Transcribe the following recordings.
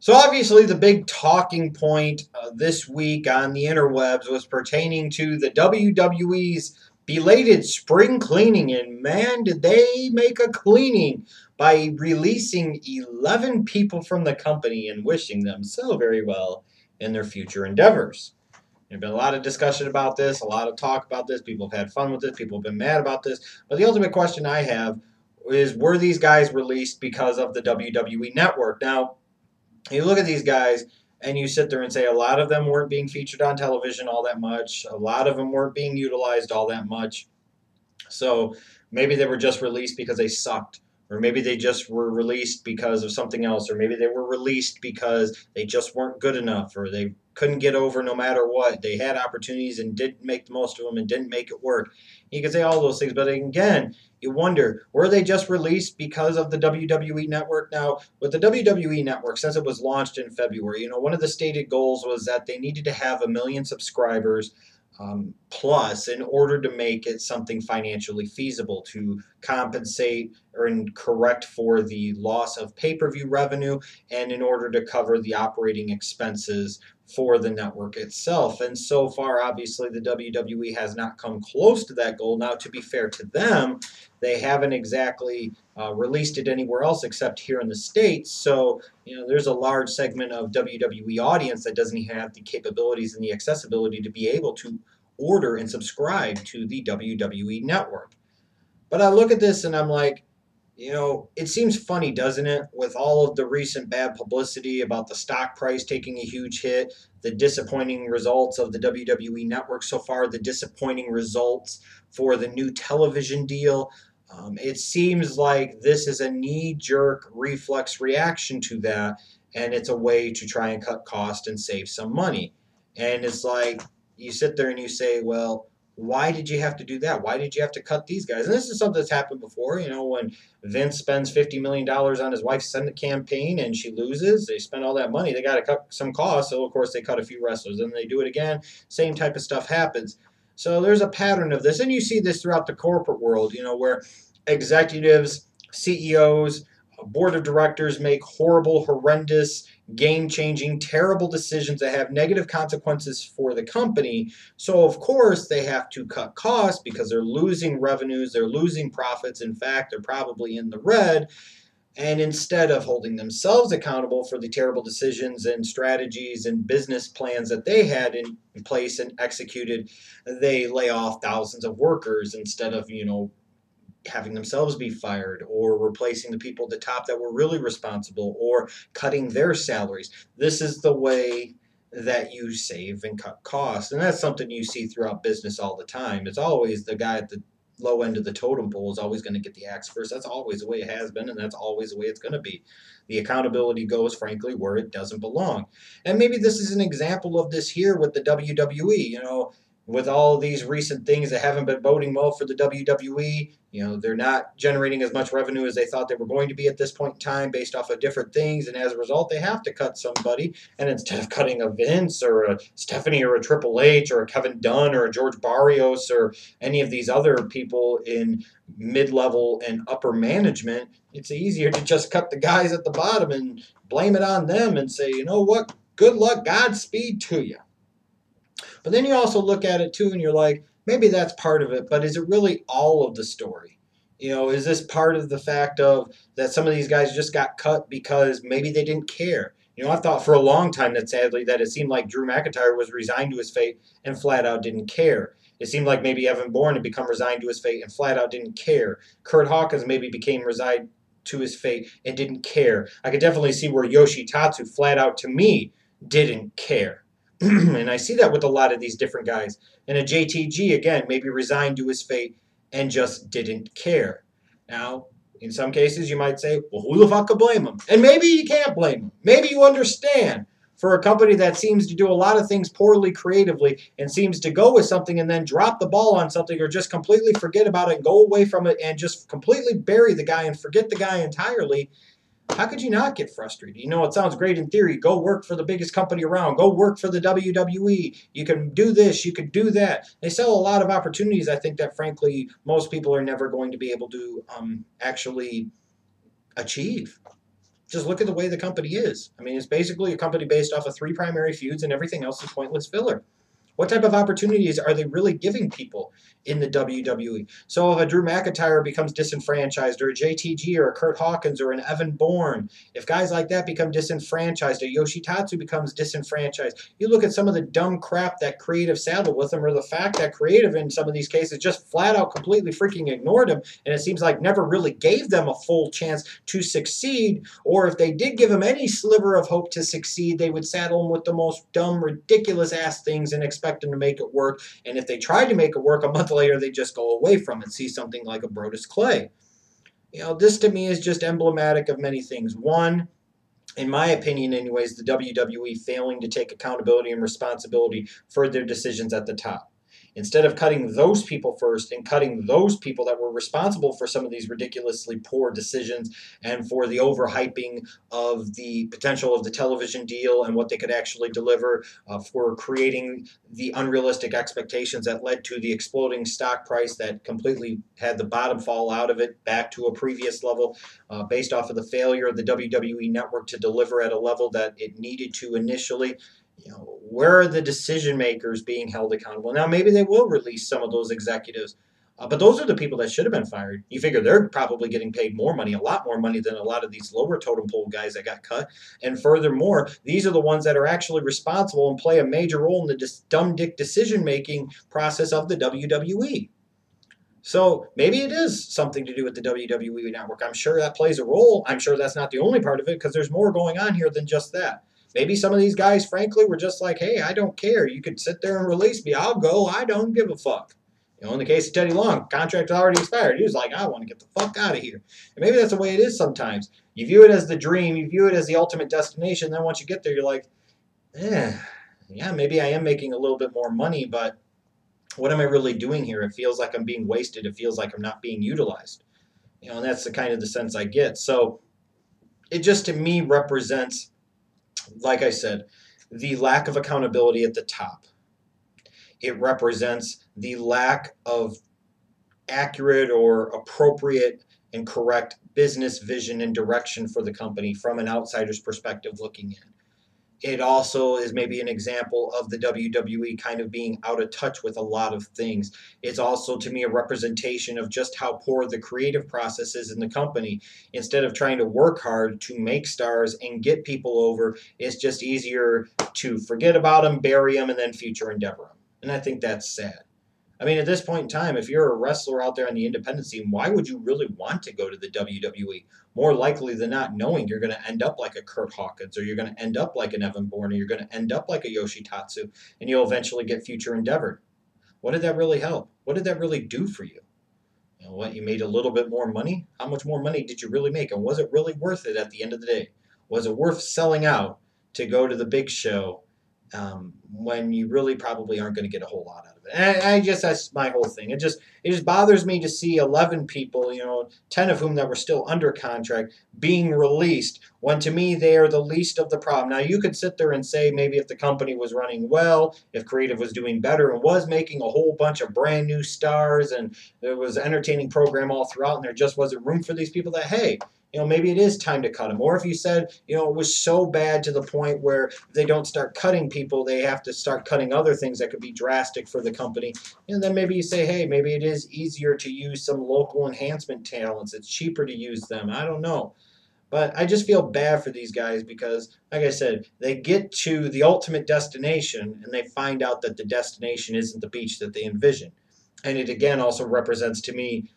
So obviously the big talking point this week on the interwebs was pertaining to the WWE's belated spring cleaning. And man, did they make a cleaning by releasing 11 people from the company and wishing them so very well in their future endeavors. There's been a lot of discussion about this, a lot of talk about this. People have had fun with this. People have been mad about this. But the ultimate question I have is, were these guys released because of the WWE Network? Now, you look at these guys and you sit there and say a lot of them weren't being featured on television all that much. A lot of them weren't being utilized all that much. So maybe they were just released because they sucked. Or maybe they just were released because of something else. Or maybe they were released because they just weren't good enough. Or they couldn't get over no matter what. They had opportunities and didn't make the most of them and didn't make it work. You can say all those things. But again, you wonder, were they just released because of the WWE Network? Now, with the WWE Network, since it was launched in February, one of the stated goals was that they needed to have 1 million subscribers plus in order to make it something financially feasible to compensate or correct for the loss of pay-per-view revenue and in order to cover the operating expenses for the network itself. And so far, obviously, the WWE has not come close to that goal. Now, to be fair to them, they haven't exactly released it anywhere else except here in the States. So, there's a large segment of WWE audience that doesn't have the capabilities and the accessibility to be able to order and subscribe to the WWE Network. But I look at this and I'm like, it seems funny, doesn't it, with all of the recent bad publicity about the stock price taking a huge hit, the disappointing results of the WWE Network so far, the disappointing results for the new television deal. It seems like this is a knee-jerk reflex reaction to that, and it's a way to try and cut costs and save some money. And it's like, you sit there and you say, well, why did you have to do that? Why did you have to cut these guys? And this is something that's happened before. When Vince spends $50 million on his wife's Senate campaign and she loses, they spend all that money. They got to cut some costs. So, of course, they cut a few wrestlers. Then they do it again. Same type of stuff happens. So there's a pattern of this. And you see this throughout the corporate world, where executives, CEOs, board of directors make horrible, horrendous, game-changing, terrible decisions that have negative consequences for the company. So, of course, they have to cut costs because they're losing revenues, they're losing profits. In fact, they're probably in the red. And instead of holding themselves accountable for the terrible decisions and strategies and business plans that they had in place and executed, they lay off thousands of workers instead of, having themselves be fired or replacing the people at the top that were really responsible or cutting their salaries. This is the way that you save and cut costs. And that's something you see throughout business all the time. It's always the guy at the low end of the totem pole is always going to get the axe first. That's always the way it has been, and that's always the way it's going to be. The accountability goes, frankly, where it doesn't belong. And maybe this is an example of this here with the WWE. With all of these recent things that haven't been boding well for the WWE, they're not generating as much revenue as they thought they were going to be at this point in time based off of different things. And as a result, they have to cut somebody. And instead of cutting a Vince or a Stephanie or a Triple H or a Kevin Dunn or a George Barrios or any of these other people in mid-level and upper management, it's easier to just cut the guys at the bottom and blame it on them and say, you know what, good luck, Godspeed to you. But then you also look at it too and you're like, maybe that's part of it, but is it really all of the story? Is this part of the fact of that some of these guys just got cut because maybe they didn't care? I thought for a long time that sadly that it seemed like Drew McIntyre was resigned to his fate and flat out didn't care. It seemed like maybe Evan Bourne had become resigned to his fate and flat out didn't care. Curt Hawkins maybe became resigned to his fate and didn't care. I could definitely see where Yoshi Tatsu flat out to me didn't care. And I see that with a lot of these different guys. And a JTG, again, maybe resigned to his fate and just didn't care. Now, in some cases, you might say, well, who the fuck could blame him? And maybe you can't blame him. Maybe you understand. For a company that seems to do a lot of things poorly creatively and seems to go with something and then drop the ball on something or just completely forget about it and go away from it and just completely bury the guy and forget the guy entirely, how could you not get frustrated? It sounds great in theory. Go work for the biggest company around. Go work for the WWE. You can do this. You can do that. They sell a lot of opportunities, I think, that, frankly, most people are never going to be able to actually achieve. Just look at the way the company is. I mean, it's basically a company based off of 3 primary feuds, and everything else is pointless filler. What type of opportunities are they really giving people in the WWE? So if a Drew McIntyre becomes disenfranchised, or a JTG, or a Curt Hawkins, or an Evan Bourne, if guys like that become disenfranchised, a Yoshi Tatsu becomes disenfranchised, you look at some of the dumb crap that creative saddled with them, or the fact that creative in some of these cases just flat out completely freaking ignored them, and it seems like never really gave them a full chance to succeed, or if they did give them any sliver of hope to succeed, they would saddle them with the most dumb, ridiculous ass things and expect them to make it work. And if they tried to make it work, a month later they just go away from it. See something like a Brodus Clay. This to me is just emblematic of many things. One, in my opinion anyways, the WWE failing to take accountability and responsibility for their decisions at the top. Instead of cutting those people first and cutting those people that were responsible for some of these ridiculously poor decisions and for the overhyping of the potential of the television deal and what they could actually deliver, for creating the unrealistic expectations that led to the exploding stock price that completely had the bottom fall out of it back to a previous level, based off of the failure of the WWE network to deliver at a level that it needed to initially. Where are the decision makers being held accountable? Now, maybe they will release some of those executives, but those are the people that should have been fired. You figure they're probably getting paid more money, a lot more money than a lot of these lower totem pole guys that got cut. And furthermore, these are the ones that are actually responsible and play a major role in the dumb dick decision-making process of the WWE. So maybe it is something to do with the WWE network. I'm sure that plays a role. I'm sure that's not the only part of it, because there's more going on here than just that. Maybe some of these guys, frankly, were just like, hey, I don't care. You could sit there and release me. I'll go. I don't give a fuck. In the case of Teddy Long, contract already expired. He was like, I want to get the fuck out of here. And maybe that's the way it is sometimes. You view it as the dream. You view it as the ultimate destination. Then once you get there, you're like, yeah, maybe I am making a little bit more money, but what am I really doing here? It feels like I'm being wasted. It feels like I'm not being utilized. And that's the kind of the sense I get. So it just, to me, represents, like I said, the lack of accountability at the top. It represents the lack of accurate or appropriate and correct business vision and direction for the company from an outsider's perspective looking in. It also is maybe an example of the WWE kind of being out of touch with a lot of things. It's also, to me, a representation of just how poor the creative process is in the company. Instead of trying to work hard to make stars and get people over, it's just easier to forget about them, bury them, and then future endeavor them. And I think that's sad. I mean, at this point in time, if you're a wrestler out there on the independent scene, why would you really want to go to the WWE? More likely than not, knowing you're going to end up like a Curt Hawkins, or you're going to end up like an Evan Bourne, or you're going to end up like a Yoshi Tatsu, and you'll eventually get future endeavored. What did that really help? What did that really do for you? What, you made a little bit more money? How much more money did you really make? And was it really worth it at the end of the day? Was it worth selling out to go to the big show when you really probably aren't going to get a whole lot out of it? And that's my whole thing. It just bothers me to see 11 people, 10 of whom that were still under contract, being released, when to me they are the least of the problem. Now, you could sit there and say maybe if the company was running well, if creative was doing better and was making a whole bunch of brand new stars, and there was an entertaining program all throughout, and there just wasn't room for these people, that, hey, maybe it is time to cut them. Or if you said, it was so bad to the point where they don't start cutting people, they have to start cutting other things that could be drastic for the company. And then maybe you say, hey, maybe it is easier to use some local enhancement talents. It's cheaper to use them. I don't know. But I just feel bad for these guys because, like I said, they get to the ultimate destination and they find out that the destination isn't the beach that they envision. And it, again, also represents to me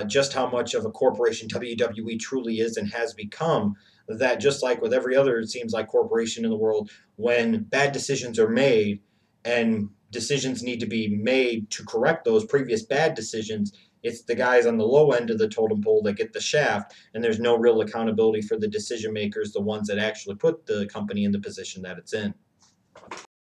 just how much of a corporation WWE truly is and has become, that just like with every other, it seems like, corporation in the world, when bad decisions are made and decisions need to be made to correct those previous bad decisions, it's the guys on the low end of the totem pole that get the shaft, and there's no real accountability for the decision makers, the ones that actually put the company in the position that it's in.